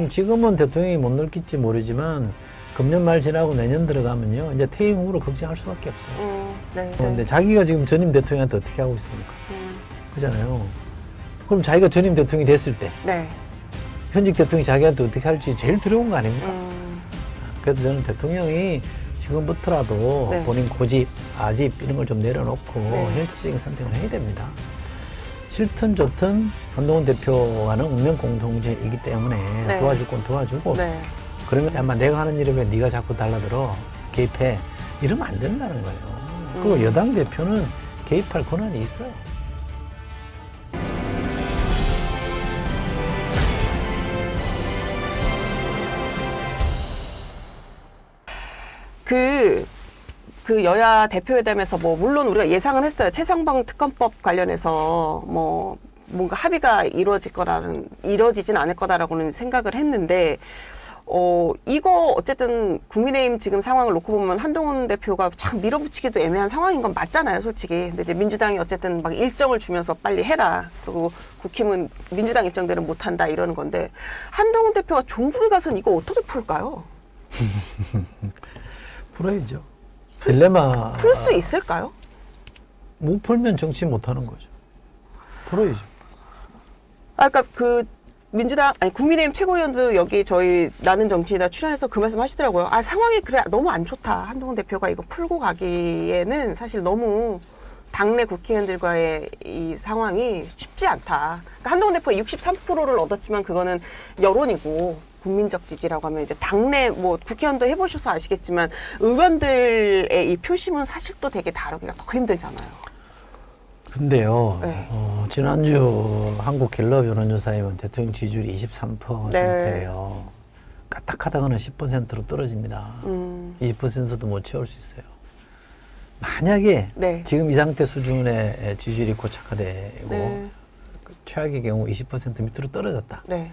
지금은 대통령이 못 넓힐지 모르지만 금년 말 지나고 내년 들어가면요. 이제 퇴임 후로 걱정할 수밖에 없어요. 네. 그런데 자기가 지금 전임 대통령한테 어떻게 하고 있습니까? 그잖아요. 그럼 자기가 전임 대통령이 됐을 때 네. 현직 대통령이 자기한테 어떻게 할지 제일 두려운 거 아닙니까? 그래서 저는 대통령이 지금부터라도 네. 본인 고집, 아집 이런 걸 좀 내려놓고 네. 현실적인 선택을 해야 됩니다. 싫든 좋든 한동훈 대표와는 운명 공동체이기 때문에 네. 도와줄 건 도와주고 네. 그러면 아마 내가 하는 일에 왜 네가 자꾸 달라들어 개입해 이러면 안 된다는 거예요. 그리고 여당 대표는 개입할 권한이 있어요. 그 여야 대표회담에서 뭐 물론 우리가 예상은 했어요. 최상방 특검법 관련해서 뭐 뭔가 합의가 이루어지진 않을 거다라고는 생각을 했는데 이거 어쨌든 국민의힘 지금 상황을 놓고 보면 한동훈 대표가 참 밀어붙이기도 애매한 상황인 건 맞잖아요, 솔직히. 근데 이제 민주당이 어쨌든 막 일정을 주면서 빨리 해라. 그리고 국힘은 민주당 일정대로 못 한다 이러는 건데 한동훈 대표가 종북에 가서는 이거 어떻게 풀까요? 풀어야죠. 딜레마. 풀 수 있을까요? 못 풀면 정치 못 하는 거죠. 풀어야죠. 아까 그 민주당 아니 국민의힘 최고위원도 여기 저희 나는 정치이다 출연해서 그 말씀 하시더라고요. 아 상황이 그래 너무 안 좋다. 한동훈 대표가 이거 풀고 가기에는 사실 너무 당내 국회의원들과의 이 상황이 쉽지 않다. 그러니까 한동훈 대표가 63%를 얻었지만 그거는 여론이고 국민적 지지라고 하면 이제 당내 뭐 국회의원도 해보셔서 아시겠지만 의원들의 이 표심은 사실 또 되게 다루기가 더 힘들잖아요. 근데요, 네. 지난주 한국갤럽 여론조사에 보면 대통령 지지율이 23%예요. 까딱하다가는 10%로 떨어집니다. 20%도 못 채울 수 있어요. 만약에 네. 지금 이 상태 수준의 지지율이 고착화되고 네. 최악의 경우 20% 밑으로 떨어졌다. 네.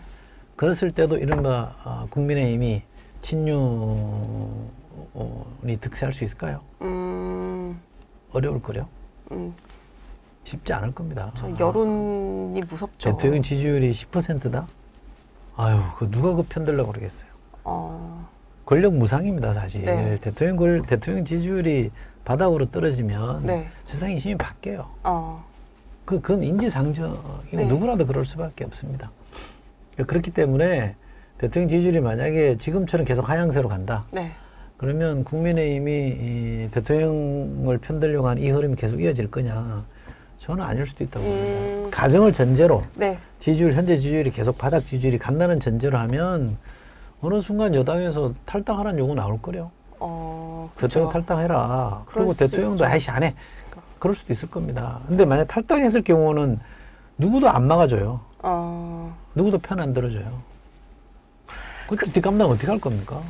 그랬을 때도 이른바 국민의힘이 친윤이 득세할 수 있을까요? 어려울 거요. 쉽지 않을 겁니다. 저 여론이 무섭죠. 대통령 지지율이 10%다? 아유, 그 누가 그 편들려고 그러겠어요. 권력 무상입니다, 사실. 네. 대통령 지지율이 바닥으로 떨어지면 네. 세상이 심히 바뀌어요. 그건 인지상정이고 네. 누구라도 그럴 수밖에 없습니다. 그렇기 때문에 대통령 지지율이 만약에 지금처럼 계속 하향세로 간다. 네. 그러면 국민의힘이 이 대통령을 편들려고 하는 이 흐름이 계속 이어질 거냐? 저는 아닐 수도 있다고 봅니다. 가정을 전제로 네. 현재 지지율이 계속 바닥 지지율이 간다는 전제로 하면 어느 순간 여당에서 탈당하라는 요구 나올 거래요. 대통령 탈당해라. 그리고 대통령도 아이씨 안 해. 그럴 수도 있을 겁니다. 근데 만약 탈당했을 경우는 누구도 안 막아줘요. 누구도 편 안 들어줘요. 그때 뒷감당 어떻게 할 겁니까?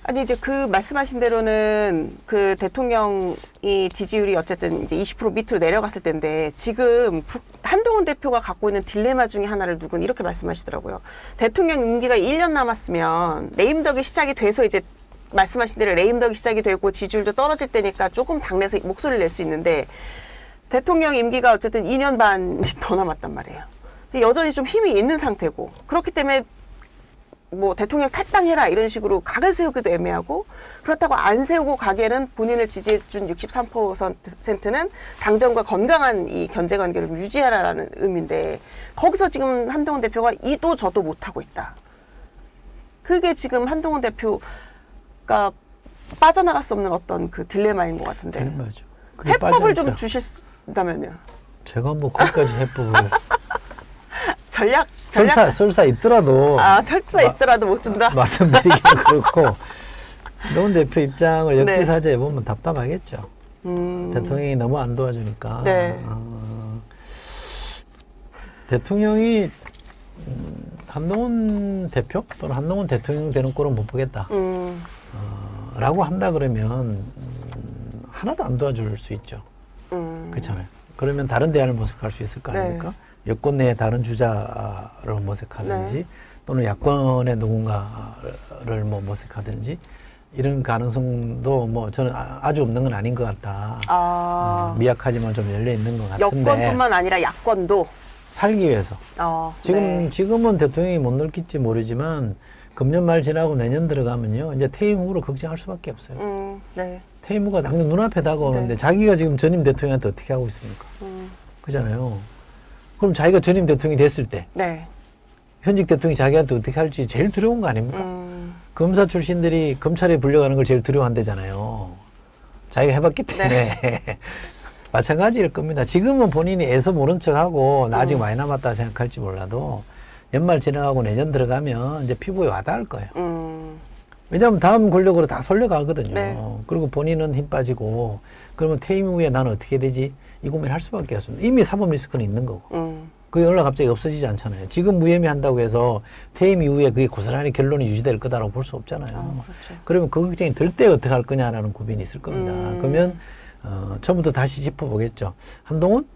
아니 이제 그 말씀하신 대로는 그 대통령이 지지율이 어쨌든 이제 20% 밑으로 내려갔을 텐데 지금 한동훈 대표가 갖고 있는 딜레마 중에 하나를 누군 이렇게 말씀하시더라고요. 대통령 임기가 1년 남았으면 레임덕이 시작이 돼서 이제 말씀하신 대로 레임덕이 시작이 되고 지지율도 떨어질 때니까 조금 당내에서 목소리를 낼 수 있는데 대통령 임기가 어쨌든 2년 반이 더 남았단 말이에요. 여전히 좀 힘이 있는 상태고 그렇기 때문에 뭐 대통령 탈당해라 이런 식으로 각을 세우기도 애매하고 그렇다고 안 세우고 가기에는 본인을 지지해준 63%는 당정과 건강한 이 견제관계를 유지하라라는 의미인데 거기서 지금 한동훈 대표가 이도 저도 못하고 있다. 그게 지금 한동훈 대표가 빠져나갈 수 없는 어떤 그 딜레마인 것 같은데 딜레마죠. 해법을 좀 주신다면요. 제가 뭐 거기까지 해법을 전략 설사 있더라도 철사 있더라도 못 준다. 말씀드리기는 그렇고 한동훈 대표 입장을 역지사지해 보면 답답하겠죠. 대통령이 너무 안 도와주니까. 네. 대통령이 한동훈 대표 또는 한동훈 대통령 되는 꼴은 못 보겠다. 라고 한다 그러면 하나도 안 도와줄 수 있죠. 그렇잖아요. 그러면 다른 대안을 모색할 수 있을 거 아닙니까? 여권 내에 다른 주자를 모색하든지 또는 야권의 누군가를 뭐 모색하든지 이런 가능성도 뭐 저는 아주 없는 건 아닌 것 같다. 미약하지만 좀 열려 있는 것 같은데. 여권뿐만 아니라 야권도 살기 위해서. 네. 지금은 대통령이 못 느낄지 모르지만 금년 말 지나고 내년 들어가면요. 이제 퇴임 후로 걱정할 수밖에 없어요. 네. 퇴임 후가 당장 눈앞에 다가오는데 네. 자기가 지금 전임 대통령한테 어떻게 하고 있습니까? 그잖아요. 그럼 자기가 전임 대통령이 됐을 때 네. 현직 대통령이 자기한테 어떻게 할지 제일 두려운 거 아닙니까? 검사 출신들이 검찰에 불려가는 걸 제일 두려워한대잖아요. 자기가 해봤기 때문에. 네. 마찬가지일 겁니다. 지금은 본인이 애서 모른 척하고 나 아직 많이 남았다 생각할지 몰라도 연말 지나가고 내년 들어가면 이제 피부에 와닿을 거예요. 왜냐하면 다음 권력으로 다 솔려가거든요. 네. 그리고 본인은 힘 빠지고 그러면 퇴임 후에 나는 어떻게 되지? 이 고민을 할 수밖에 없습니다. 이미 사법 리스크는 있는 거고. 그게 연락 갑자기 없어지지 않잖아요. 지금 무혐의한다고 해서 퇴임 이후에 그게 고스란히 결론이 유지될 거다라고 볼 수 없잖아요. 그렇죠. 그러면 그 걱정이 들 때 어떻게 할 거냐라는 고민이 있을 겁니다. 그러면 처음부터 다시 짚어보겠죠. 한동훈?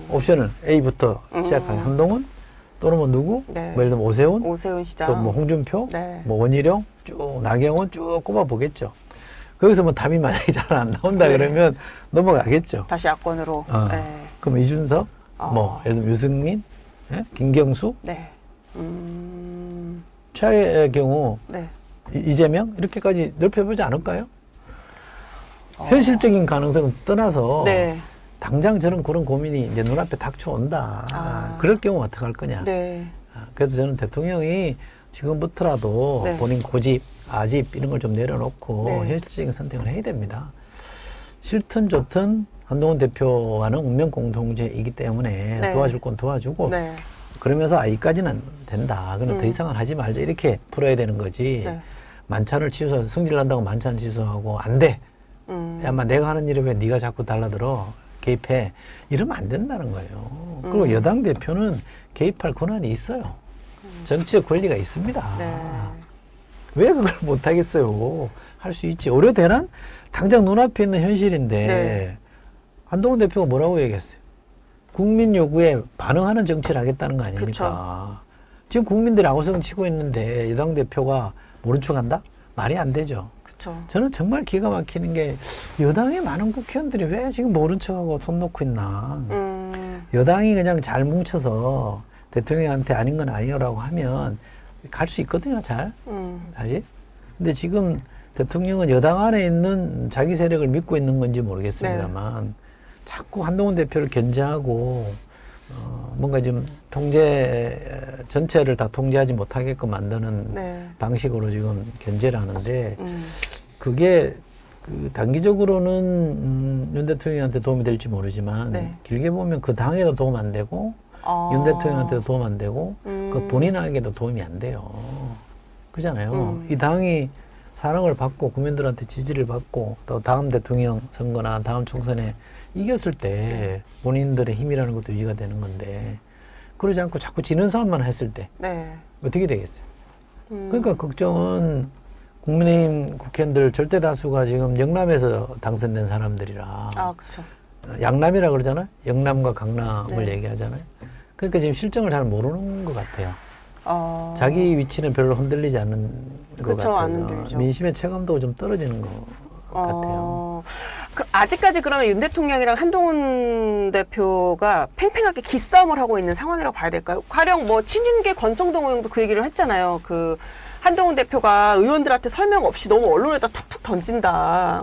옵션을 A부터 시작하는 한동훈? 또는 뭐 누구? 네. 뭐 예를 들면 오세훈? 오세훈 시장. 또 뭐 홍준표? 네. 뭐 원희룡? 쭉 나경원 쭉 꼽아보겠죠. 거기서 뭐 답이 만약에 잘 안 나온다 네. 그러면 넘어가겠죠. 다시 야권으로. 네. 그럼 이준석? 뭐 예를 들면 유승민? 예? 김경수? 네. 최악의 경우 네. 이재명? 이렇게까지 넓혀보지 않을까요? 현실적인 가능성은 떠나서 네. 당장 저는 그런 고민이 이제 눈앞에 닥쳐온다. 그럴 경우 어떡할 거냐. 네. 그래서 저는 대통령이 지금부터라도 네. 본인 고집, 아집 이런 걸 좀 내려놓고 네. 현실적인 선택을 해야 됩니다. 싫든 좋든 한동훈 대표와는 운명 공동체이기 때문에 네. 도와줄 건 도와주고 네. 그러면서 이까지는 된다. 그럼 더 이상은 하지 말자. 이렇게 풀어야 되는 거지. 네. 만찬을 취소해서 승질 난다고 만찬 취소하고 안 돼. 야, 마 내가 하는 일에 왜 네가 자꾸 달라들어? 개입해. 이러면 안 된다는 거예요. 그리고 여당 대표는 개입할 권한이 있어요. 정치적 권리가 있습니다. 네. 왜 그걸 못 하겠어요? 할 수 있지. 오히려 대란 당장 눈앞에 있는 현실인데 네. 한동훈 대표가 뭐라고 얘기했어요? 국민 요구에 반응하는 정치를 하겠다는 거 아닙니까? 그쵸. 지금 국민들이 아우성 치고 있는데 여당 대표가 모른 척한다? 말이 안 되죠. 그렇죠. 저는 정말 기가 막히는 게 여당의 많은 국회의원들이 왜 지금 모른 척하고 손 놓고 있나. 여당이 그냥 잘 뭉쳐서 대통령한테 아닌 건 아니라고 하면 갈 수 있거든요, 잘. 사실. 근데 지금 대통령은 여당 안에 있는 자기 세력을 믿고 있는 건지 모르겠습니다만 자꾸 한동훈 대표를 견제하고 뭔가 좀 전체를 다 통제하지 못하게끔 만드는 네. 방식으로 지금 견제를 하는데 그게 단기적으로는 윤 대통령한테 도움이 될지 모르지만 네. 길게 보면 그 당에도 도움 안 되고 윤 대통령한테도 도움 안 되고 그 본인에게도 도움이 안 돼요. 그렇잖아요. 이 당이 사랑을 받고 국민들한테 지지를 받고 또 다음 대통령 선거나 다음 총선에 이겼을 때 본인들의 힘이라는 것도 유지가 되는 건데 그러지 않고 자꾸 지는 싸움만 했을 때 네. 어떻게 되겠어요? 그러니까 걱정은 국민의힘 국회의원들 절대 다수가 지금 영남에서 당선된 사람들이라 그렇죠. 양남이라 그러잖아요. 영남과 강남을 네. 얘기하잖아요. 그러니까 지금 실정을 잘 모르는 것 같아요. 자기 위치는 별로 흔들리지 않는 것 그쵸, 안 같아서 흔들죠. 민심의 체감도가 좀 떨어지는 것 같아요. 아직까지 그러면 윤 대통령이랑 한동훈 대표가 팽팽하게 기싸움을 하고 있는 상황이라고 봐야 될까요? 가령 뭐 친윤계 권성동 의원도 그 얘기를 했잖아요. 한동훈 대표가 의원들한테 설명 없이 너무 언론에다 툭툭 던진다.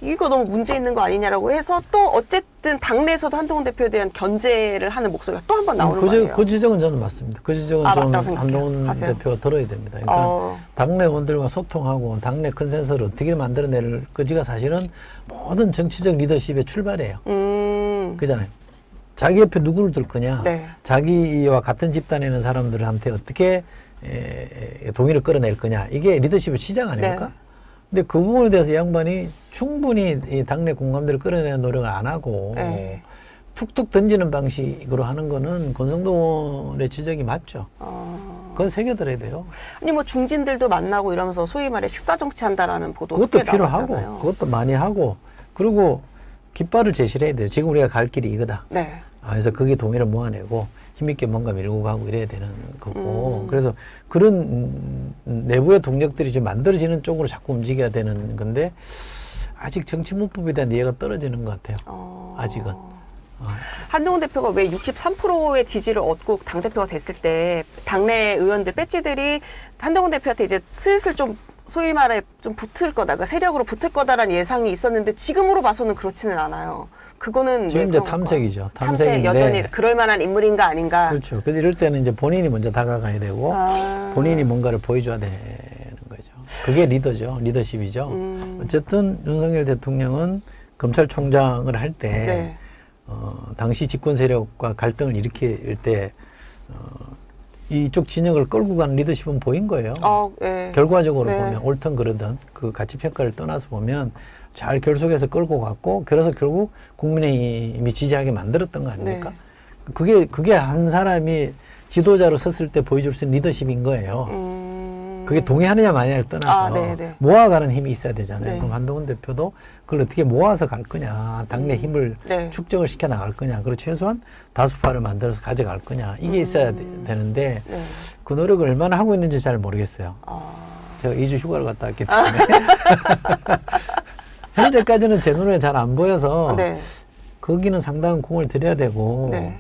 이거 너무 문제 있는 거 아니냐라고 해서 또 어쨌든 당내에서도 한동훈 대표에 대한 견제를 하는 목소리가 또 한 번 나오는 거예요. 그 지적은 저는 맞습니다. 그 지적은 좀 맞다고 생각해요. 한동훈 하세요. 대표가 들어야 됩니다. 그러니까 당내 의원들과 소통하고 당내 컨센서스를 어떻게 만들어낼 거지가 사실은 모든 정치적 리더십의 출발이에요. 그잖아요. 자기 옆에 누구를 둘 거냐. 네. 자기와 같은 집단에 있는 사람들한테 어떻게 동의를 끌어낼 거냐. 이게 리더십의 시작 아닙니까? 네. 근데 그 부분에 대해서 이 양반이 충분히 이 당내 공감대를 끌어내는 노력을 안 하고 네. 툭툭 던지는 방식으로 하는 거는 권성동의 지적이 맞죠. 그건 새겨들어야 돼요. 아니 뭐 중진들도 만나고 이러면서 소위 말해 식사 정치한다라는 보도가 그것도 꽤 필요하고 나왔잖아요. 그것도 많이 하고 그리고 깃발을 제시를 해야 돼요. 지금 우리가 갈 길이 이거다. 네. 그래서 거기에 동의를 모아내고 힘있게 뭔가 밀고 가고 이래야 되는 거고 그래서 그런 내부의 동력들이 좀 만들어지는 쪽으로 자꾸 움직여야 되는 건데 아직 정치문법에 대한 이해가 떨어지는 것 같아요. 아직은. 한동훈 대표가 왜 63%의 지지를 얻고 당대표가 됐을 때 당내 의원들 배지들이 한동훈 대표한테 이제 슬슬 좀 소위 말해 좀 붙을 거다, 그 세력으로 붙을 거다라는 예상이 있었는데 지금으로 봐서는 그렇지는 않아요. 그거는 지금 이제 탐색이죠. 탐색인데 여전히 그럴 만한 인물인가 아닌가. 그렇죠. 그래서 이럴 때는 이제 본인이 먼저 다가가야 되고 본인이 뭔가를 보여줘야 되는 거죠. 그게 리더죠. 리더십이죠. 어쨌든 윤석열 대통령은 검찰총장을 할 때 네. 당시 집권 세력과 갈등을 일으킬 때 이쪽 진영을 끌고 가는 리더십은 보인 거예요. 네. 결과적으로 네. 보면 옳든 그르든 그 가치 평가를 떠나서 보면 잘 결속해서 끌고 갔고 그래서 결국 국민의힘이 지지하게 만들었던 거 아닙니까? 네. 그게 한 사람이 지도자로 섰을 때 보여줄 수 있는 리더십인 거예요. 그게 동의하느냐 마냐를 떠나서 모아가는 힘이 있어야 되잖아요. 네. 그럼 한동훈 대표도 그걸 어떻게 모아서 갈 거냐, 당내 힘을 네. 축적을 시켜 나갈 거냐, 그리고 최소한 다수파를 만들어서 가져갈 거냐, 이게 있어야 되는데 네. 그 노력을 얼마나 하고 있는지 잘 모르겠어요. 제가 2주 휴가를 갔다 왔기 때문에 현재까지는 제 눈에 잘 안 보여서 네. 거기는 상당한 공을 들여야 되고 네.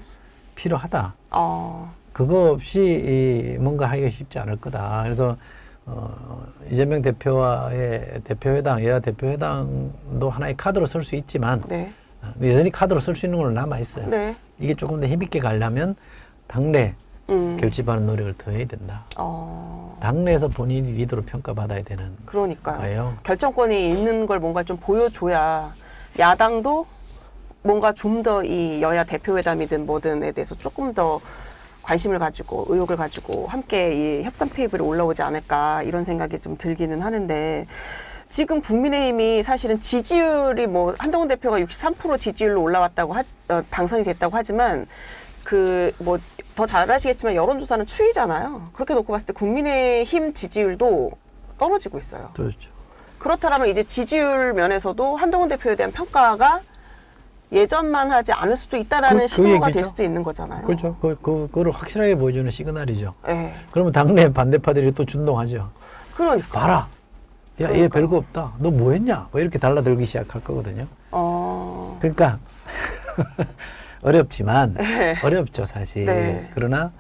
필요하다. 그거 없이 뭔가 하기가 쉽지 않을 거다. 그래서 이재명 대표와의 대표회당, 여야 대표회당도 하나의 카드로 쓸 수 있지만 네. 여전히 카드로 쓸 수 있는 건 남아 있어요. 네. 이게 조금 더 힘있게 가려면 당내 결집하는 노력을 더 해야 된다. 당내에서 본인이 리더로 평가받아야 되는 그러니까요. 거예요. 결정권이 있는 걸 뭔가 좀 보여줘야 야당도 뭔가 좀 더 이 여야 대표회담이든 뭐든에 대해서 조금 더 관심을 가지고 의욕을 가지고 함께 이 협상 테이블에 올라오지 않을까 이런 생각이 좀 들기는 하는데 지금 국민의힘이 사실은 지지율이 뭐 한동훈 대표가 63% 지지율로 올라왔다고 당선이 됐다고 하지만 그 뭐 더 잘 아시겠지만 여론조사는 추이잖아요. 그렇게 놓고 봤을 때 국민의힘 지지율도 떨어지고 있어요. 그렇죠. 그렇다면 이제 지지율 면에서도 한동훈 대표에 대한 평가가 예전만 하지 않을 수도 있다라는 신호가 될 수도 있는 거잖아요. 그렇죠. 그거를 확실하게 보여주는 시그널이죠. 네. 그러면 당내 반대파들이 또 준동하죠. 그러니까. 봐라. 야, 얘 별거 없다. 너 뭐 했냐? 뭐 이렇게 달라들기 시작할 거거든요. 그러니까 어렵지만 어렵죠, 사실. 네. 그러나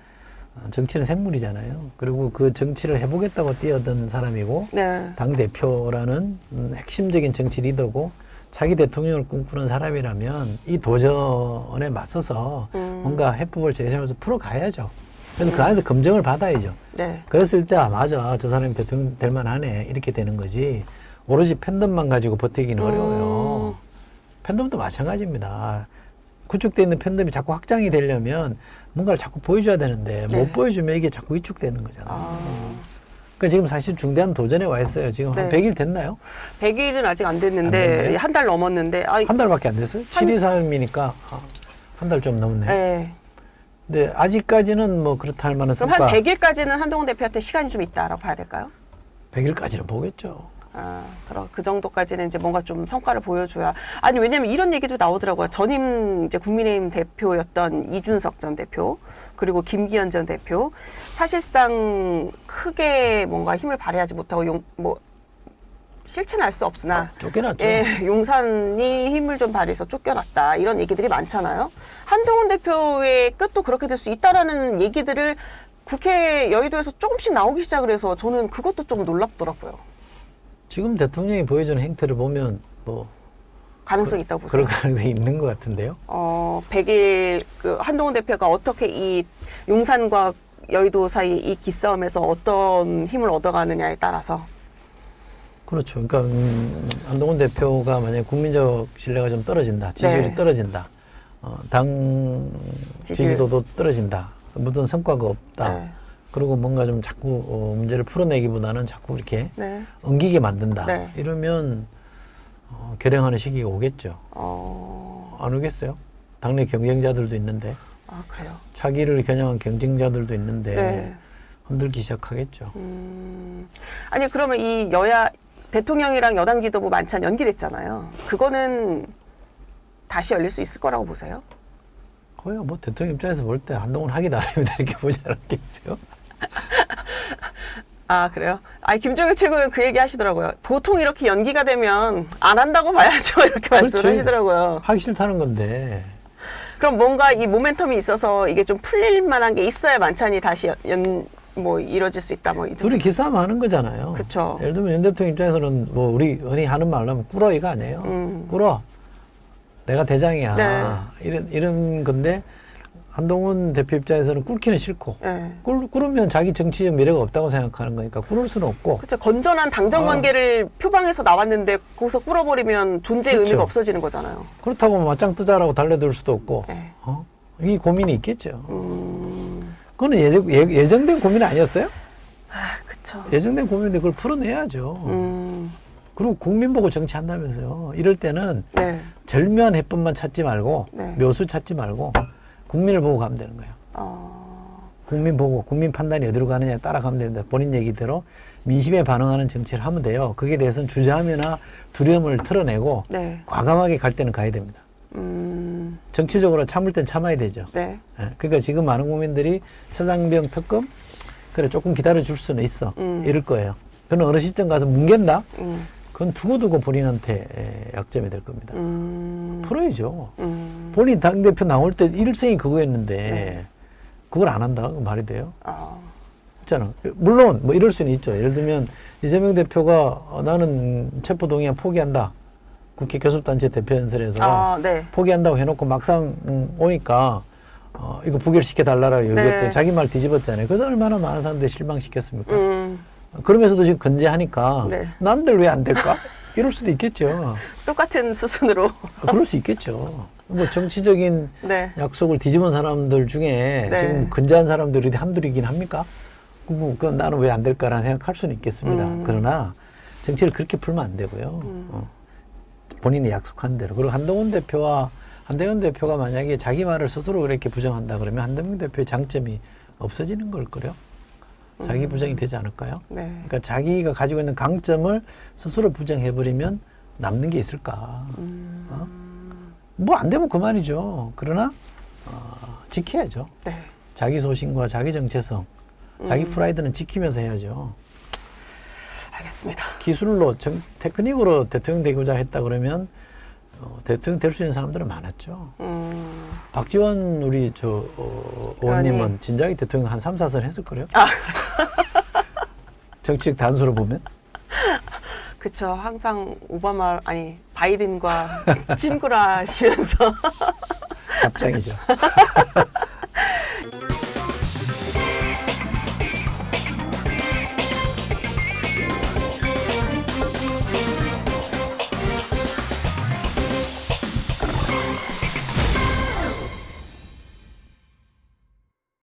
정치는 생물이잖아요. 그리고 그 정치를 해보겠다고 뛰어든 사람이고 네. 당대표라는 핵심적인 정치 리더고 자기 대통령을 꿈꾸는 사람이라면 이 도전에 맞서서 뭔가 해법을 제시하면서 풀어가야죠. 그래서 그 안에서 검증을 받아야죠. 네. 그랬을 때 맞아, 저 사람이 대통령 될 만하네 이렇게 되는 거지. 오로지 팬덤만 가지고 버티기는 어려워요. 팬덤도 마찬가지입니다. 구축되어 있는 팬덤이 자꾸 확장이 되려면 뭔가를 자꾸 보여줘야 되는데 못 보여주면 이게 자꾸 위축되는 거잖아요. 그러니까 지금 사실 중대한 도전에 와 있어요. 지금 한 100일 됐나요? 100일은 아직 안 됐는데 한 달 넘었는데 한 달밖에 안 됐어요? 7.23이니까 한 달 좀 넘었네요. 네. 근데 아직까지는 뭐 그렇다 할 만한 그럼 성과. 한 100일까지는 한동훈 대표한테 시간이 좀 있다라고 봐야 될까요? 100일까지는 보겠죠. 그럼 그 정도까지는 이제 뭔가 좀 성과를 보여줘야. 아니, 왜냐면 이런 얘기도 나오더라고요. 전임 이제 국민의힘 대표였던 이준석 전 대표, 그리고 김기현 전 대표. 사실상 크게 뭔가 힘을 발휘하지 못하고 실체는 알 수 없으나. 쫓겨났죠. 예, 용산이 힘을 좀 발휘해서 쫓겨났다. 이런 얘기들이 많잖아요. 한동훈 대표의 끝도 그렇게 될 수 있다라는 얘기들을 국회 여의도에서 조금씩 나오기 시작을 해서 저는 그것도 좀 놀랍더라고요. 지금 대통령이 보여주는 행태를 보면 뭐 가능성이 있다고 보세요. 그럴 가능성이 있는 것 같은데요. 100일 한동훈 대표가 어떻게 이 용산과 여의도 사이 이 기싸움에서 어떤 힘을 얻어가느냐에 따라서. 그렇죠. 그러니까 한동훈 대표가 만약에 국민적 신뢰가 좀 떨어진다, 지지율이 떨어진다, 당 지지도도 떨어진다, 무슨 성과가 없다. 그리고 뭔가 좀 자꾸 문제를 풀어내기보다는 자꾸 이렇게 엉기게 만든다. 이러면 결행하는 시기가 오겠죠. 안 오겠어요? 당내 경쟁자들도 있는데. 그래요? 차기를 겨냥한 경쟁자들도 있는데 흔들기 시작하겠죠. 아니 그러면 이 여야 대통령이랑 여당 지도부 만찬 연기됐잖아요. 그거는 다시 열릴 수 있을 거라고 보세요? 거의 뭐 대통령 입장에서 볼 때 한동훈 하기 나름이다 이렇게 보지 않았겠어요? 그래요? 김종일 최고위원 그 얘기 하시더라고요. 보통 이렇게 연기가 되면 안 한다고 봐야죠. 이렇게 말씀을 하시더라고요. 하기 싫다는 건데. 그럼 뭔가 이 모멘텀이 있어서 이게 좀 풀릴 만한 게 있어야 만찬이 다시 뭐 이루어질 수 있다. 뭐 둘이 기싸움 하는 거잖아요. 그쵸. 예를 들면 윤 대통령 입장에서는 뭐 우리 흔히 하는 말로 하면 꿇어 이거 아니에요. 꿇어. 내가 대장이야. 네. 이런 건데 한동훈 대표 입장에서는 꿇기는 싫고 네. 꿇으면 자기 정치적 미래가 없다고 생각하는 거니까 꿇을 수는 없고. 그렇죠. 건전한 당정 관계를 표방해서 나왔는데 거기서 꿇어버리면 존재의 그렇죠. 의미가 없어지는 거잖아요. 그렇다고 맞짱 뜨자라고 달려들 수도 없고. 네. 이 고민이 있겠죠. 그거는 예정된 고민 아니었어요? 아, 그렇죠. 예정된 고민인데 그걸 풀어내야죠. 그리고 국민 보고 정치한다면서요. 이럴 때는 네. 절묘한 해법만 찾지 말고 네. 묘수 찾지 말고 국민을 보고 가면 되는 거예요. 국민 보고 국민 판단이 어디로 가느냐에 따라가면 됩니다. 본인 얘기대로 민심에 반응하는 정치를 하면 돼요. 거기에 대해서는 주저함이나 두려움을 털어내고 네. 과감하게 갈 때는 가야 됩니다. 정치적으로 참을 땐 참아야 되죠. 네. 예, 그러니까 지금 많은 국민들이 최상병 특검 그래 조금 기다려줄 수는 있어 이럴 거예요. 그는 어느 시점 가서 뭉갠다? 그건 두고두고 본인한테 약점이 될 겁니다. 풀어야죠. 본인 당대표 나올 때 일생이 그거였는데 네. 그걸 안 한다? 그 말이 돼요? 있잖아. 물론 뭐 이럴 수는 있죠. 예를 들면 이재명 대표가 나는 체포동의안 포기한다. 국회 교섭단체 대표연설에서 네. 포기한다고 해놓고 막상 오니까 이거 부결시켜달라고 요구했더니 네. 자기 말 뒤집었잖아요. 그래서 얼마나 많은 사람들이 실망시켰습니까? 그러면서도 지금 건재하니까 네. 남들 왜 안 될까? 이럴 수도 있겠죠. 똑같은 수순으로. 그럴 수 있겠죠. 뭐 정치적인 네. 약속을 뒤집은 사람들 중에 네. 지금 건재한 사람들이 한둘이긴 합니까? 그건 나는 왜 안 될까라는 생각할 수는 있겠습니다. 그러나 정치를 그렇게 풀면 안 되고요. 본인이 약속한 대로. 그리고 한동훈 대표가 만약에 자기 말을 스스로 그렇게 부정한다 그러면 한동훈 대표의 장점이 없어지는 걸 거요. 자기 부정이 되지 않을까요? 네. 그러니까 자기가 가지고 있는 강점을 스스로 부정해버리면 남는 게 있을까? 뭐 안 되면 그만이죠. 그러나 지켜야죠. 네. 자기 소신과 자기 정체성, 자기 프라이드는 지키면서 해야죠. 알겠습니다. 기술로 테크닉으로 대통령 되고자 했다 그러면 대통령 될 수 있는 사람들은 많았죠. 박지원 우리 의원님은 진작에 대통령 한 3, 4선 했을 거래요. 정치적 단수로 보면. 그쵸. 항상 바이든과 친구라 하시면서. 답장이죠.